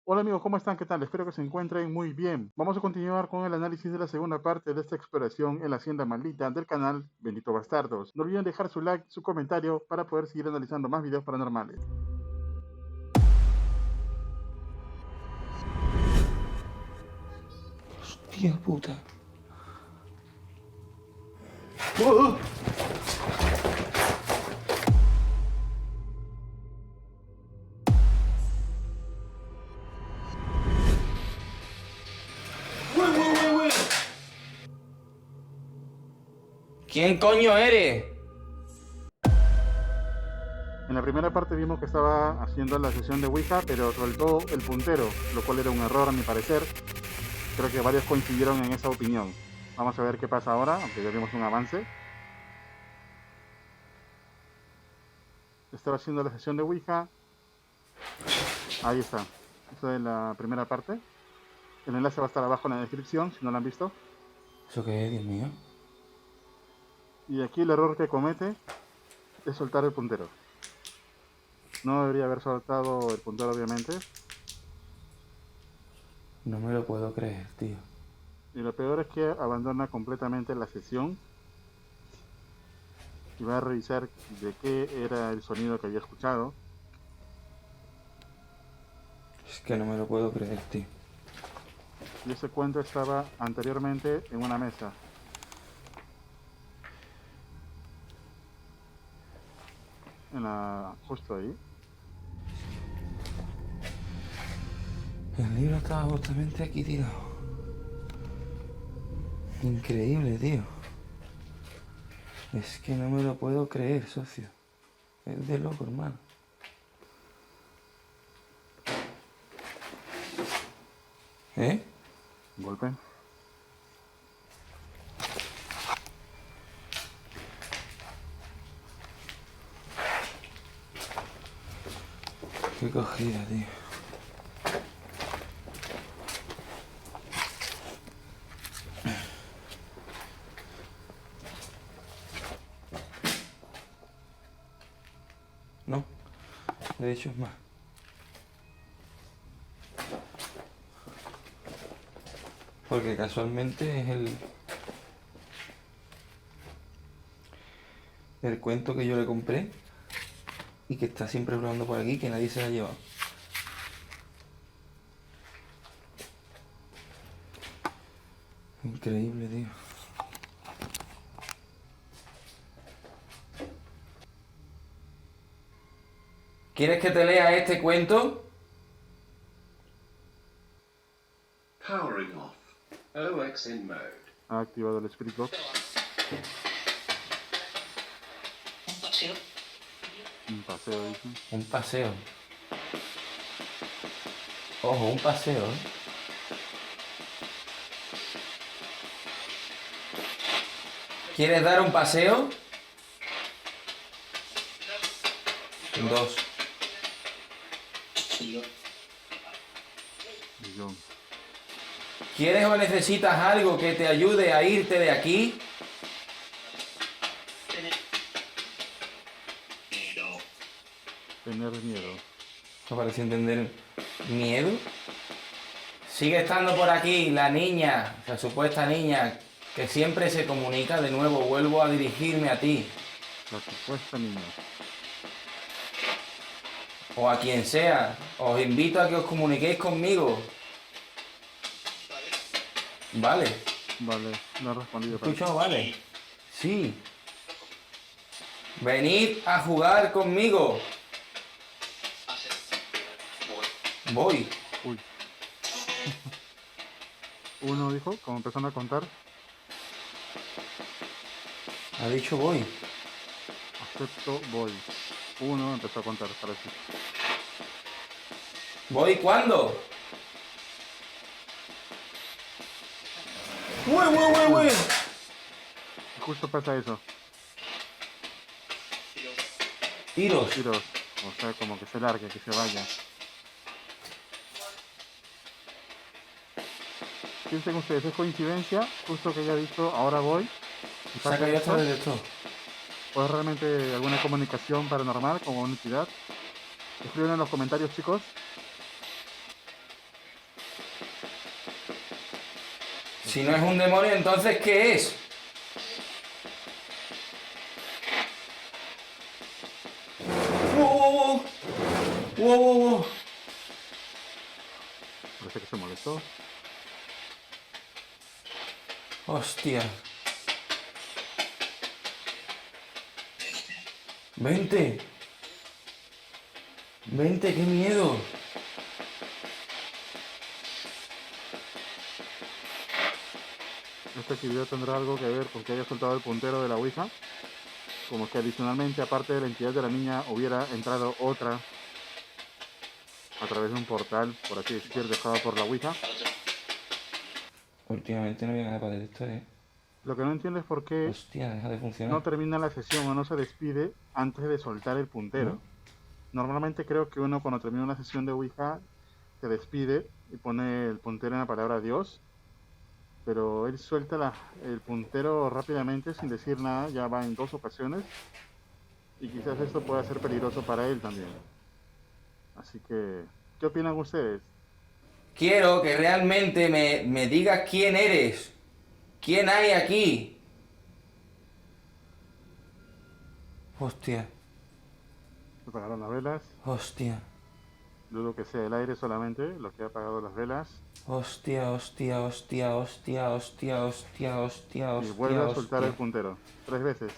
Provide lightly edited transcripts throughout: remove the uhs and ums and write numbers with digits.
Hola amigos, ¿cómo están? ¿Qué tal? Espero que se encuentren muy bien. Vamos a continuar con el análisis de la segunda parte de esta exploración en la hacienda maldita del canal Bendito Bastardos. No olviden dejar su like, su comentario para poder seguir analizando más videos paranormales. Hostia puta. ¡Oh! ¡Uy! ¿Quién coño eres? En la primera parte vimos que estaba haciendo la sesión de Ouija, pero soltó el puntero, lo cual era un error a mi parecer. Creo que varios coincidieron en esa opinión. Vamos a ver qué pasa ahora, aunque ya vimos un avance. Estaba haciendo la sesión de Ouija. Ahí está. Esa es la primera parte. El enlace va a estar abajo en la descripción, si no lo han visto. ¿Eso qué es, Dios mío? Y aquí el error que comete es soltar el puntero. No debería haber soltado el puntero, obviamente. No me lo puedo creer, tío. Y lo peor es que abandona completamente la sesión y va a revisar de qué era el sonido que había escuchado. Es que no me lo puedo creer, tío. Y ese cuento estaba anteriormente en una mesa. Justo ahí. El libro estaba justamente aquí tirado. Increíble, tío. Es que no me lo puedo creer, socio. Es de loco, hermano. ¿Eh? Un golpe. Qué cogida, tío. No, de hecho es más. Porque casualmente es el cuento que yo le compré y que está siempre hablando por aquí, que nadie se la ha llevado. Increíble, tío. ¿Quieres que te lea este cuento? Powering off. OX in mode. Ha activado el Spirit Box. Un paseo, dice. Un paseo. Ojo, un paseo, ¿eh? ¿Quieres dar un paseo? Dos. Y yo. ¿Quieres o necesitas algo que te ayude a irte de aquí? Tener miedo. ¿No parece entender miedo? Sigue estando por aquí la niña, la supuesta niña, que siempre se comunica. De nuevo, vuelvo a dirigirme a ti. La supuesta niña. O a quien sea. Os invito a que os comuniquéis conmigo. Vale. Vale, no ha respondido. ¿Escucho? Vale. Sí. Venid a jugar conmigo. Voy. Uy. Uno dijo, como empezaron a contar, Ha dicho voy. acepto, voy. Uno empezó a contar, parece. ¿Voy cuándo? ¡Uy! Y justo pasa eso. Iros. Tiros. O sea, como que se largue, que se vaya. Piensen ustedes, ¿es coincidencia? Justo que haya dicho, ahora voy. Y Se ha pasa caído esto. otra vez de esto. ¿O es realmente alguna comunicación paranormal como una entidad? Escriban en los comentarios, chicos. Si no es un demonio, entonces ¿qué es? ¡Wow! ¡Wow, wow, wow! Parece que se molestó. ¡Hostia! ¡Vente! ¡Vente, qué miedo! Esta actividad tendrá algo que ver con que haya soltado el puntero de la Ouija. Como que adicionalmente, aparte de la entidad de la niña, hubiera entrado otra a través de un portal, por así decir, dejado por la Ouija. Últimamente no había nada para esto, ¿eh? Lo que no entiendo es por qué Hostia, deja de no funcionar. termina la sesión o no se despide antes de soltar el puntero. ¿No? Normalmente creo que uno cuando termina una sesión de Ouija se despide y pone el puntero en la palabra Dios, pero él suelta el puntero rápidamente sin decir nada, ya va en 2 ocasiones y quizás esto pueda ser peligroso para él también. Así que, ¿qué opinan ustedes? Quiero que realmente me digas quién eres. ¿Quién hay aquí? Hostia, ¿Se apagaron las velas? hostia, Dudo que sea el aire solamente lo que ha apagado las velas. hostia, hostia, hostia, hostia, hostia, hostia, hostia, Y vuelve hostia, a soltar el hostia. puntero 3 veces.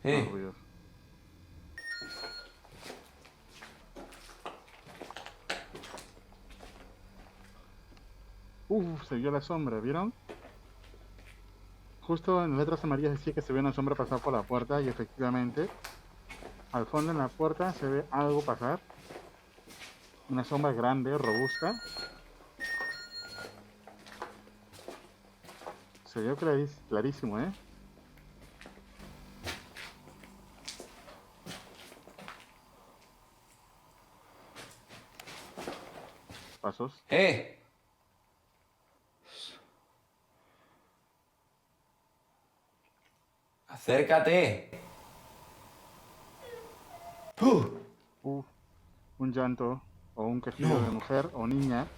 Más ruidos. Se vio la sombra, ¿vieron? Justo en letras amarillas decía que se ve una sombra pasar por la puerta y efectivamente al fondo en la puerta se ve algo pasar. Una sombra grande, robusta. Se vio clarísimo, ¿eh? Pasos. Acércate. Un llanto o un quejido de mujer o niña.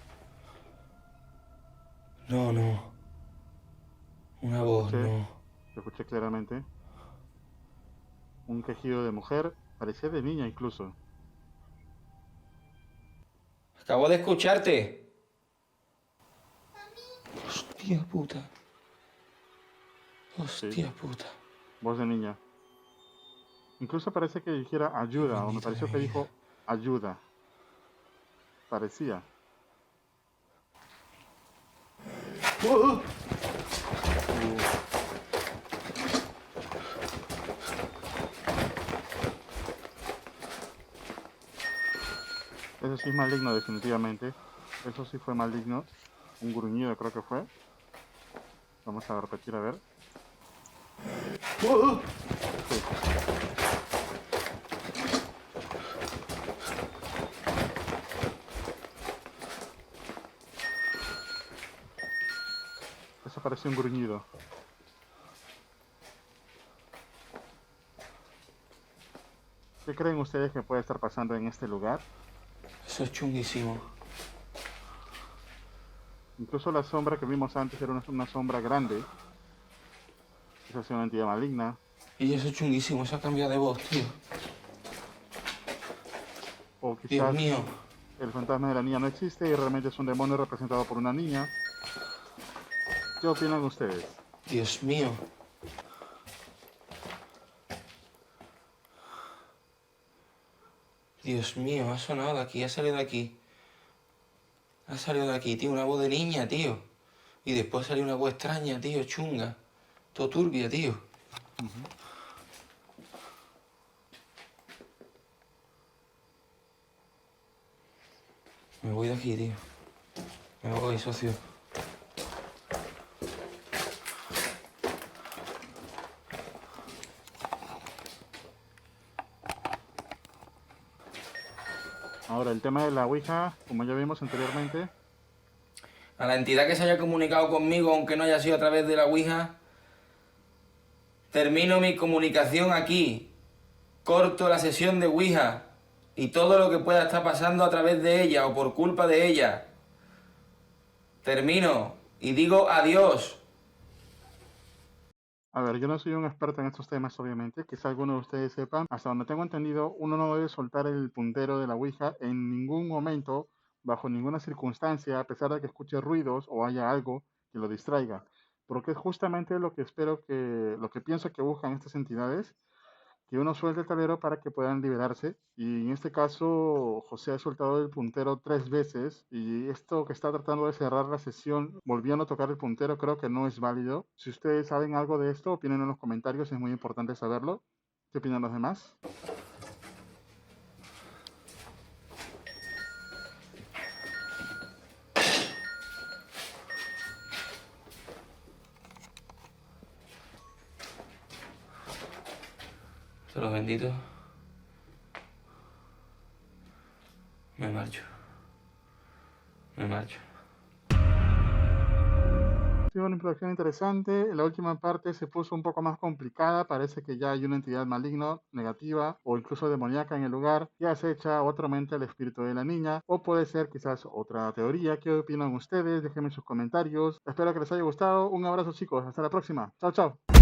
No, no. Una voz, no. Lo escuché claramente. Un quejido de mujer, parecía de niña incluso. Acabo de escucharte. Hostia puta. Hostia puta. Voz de niña. Incluso parece que dijera ayuda, o me pareció que dijo ayuda. Parecía. Eso sí es maligno, definitivamente. Eso sí fue maligno. Un gruñido creo que fue. Vamos a repetir a ver. Sí. Eso pareció un gruñido. ¿Qué creen ustedes que puede estar pasando en este lugar? Eso es chunguísimo. Incluso la sombra que vimos antes era una sombra grande. Esa es una entidad maligna. Y eso es chunguísimo, eso ha cambiado de voz, tío. O quizás Dios mío. el fantasma de la niña no existe y realmente es un demonio representado por una niña. ¿Qué opinan ustedes? Dios mío. Dios mío, ha sonado de aquí, ha salido de aquí. Ha salido de aquí, tío, una voz de niña, tío. Y después salió una voz extraña, tío, chunga. Todo turbia, tío. Me voy de aquí, tío. Me voy, socio. Ahora, el tema de la Ouija, como ya vimos anteriormente, A la entidad que se haya comunicado conmigo, aunque no haya sido a través de la Ouija, termino mi comunicación aquí. Corto la sesión de Ouija. y todo lo que pueda estar pasando a través de ella o por culpa de ella. Termino y digo adiós. A ver, yo no soy un experto en estos temas, obviamente. Quizá algunos de ustedes sepan. Hasta donde tengo entendido, uno no debe soltar el puntero de la Ouija en ningún momento, bajo ninguna circunstancia, a pesar de que escuche ruidos o haya algo que lo distraiga. Porque es justamente lo que lo que pienso que buscan estas entidades, que uno suelte el tablero para que puedan liberarse. Y en este caso, José ha soltado el puntero 3 veces y esto que está tratando de cerrar la sesión, volviendo a tocar el puntero, creo que no es válido. Si ustedes saben algo de esto, opinen en los comentarios, es muy importante saberlo. ¿Qué opinan los demás? Solo bendito. Me marcho. Me marcho. Ha sido una introducción interesante. La última parte se puso un poco más complicada. Parece que ya hay una entidad maligna, negativa o incluso demoníaca en el lugar que acecha otra mente al espíritu de la niña. O puede ser quizás otra teoría. ¿Qué opinan ustedes? Déjenme sus comentarios. Espero que les haya gustado. Un abrazo, chicos. Hasta la próxima. Chao, chao.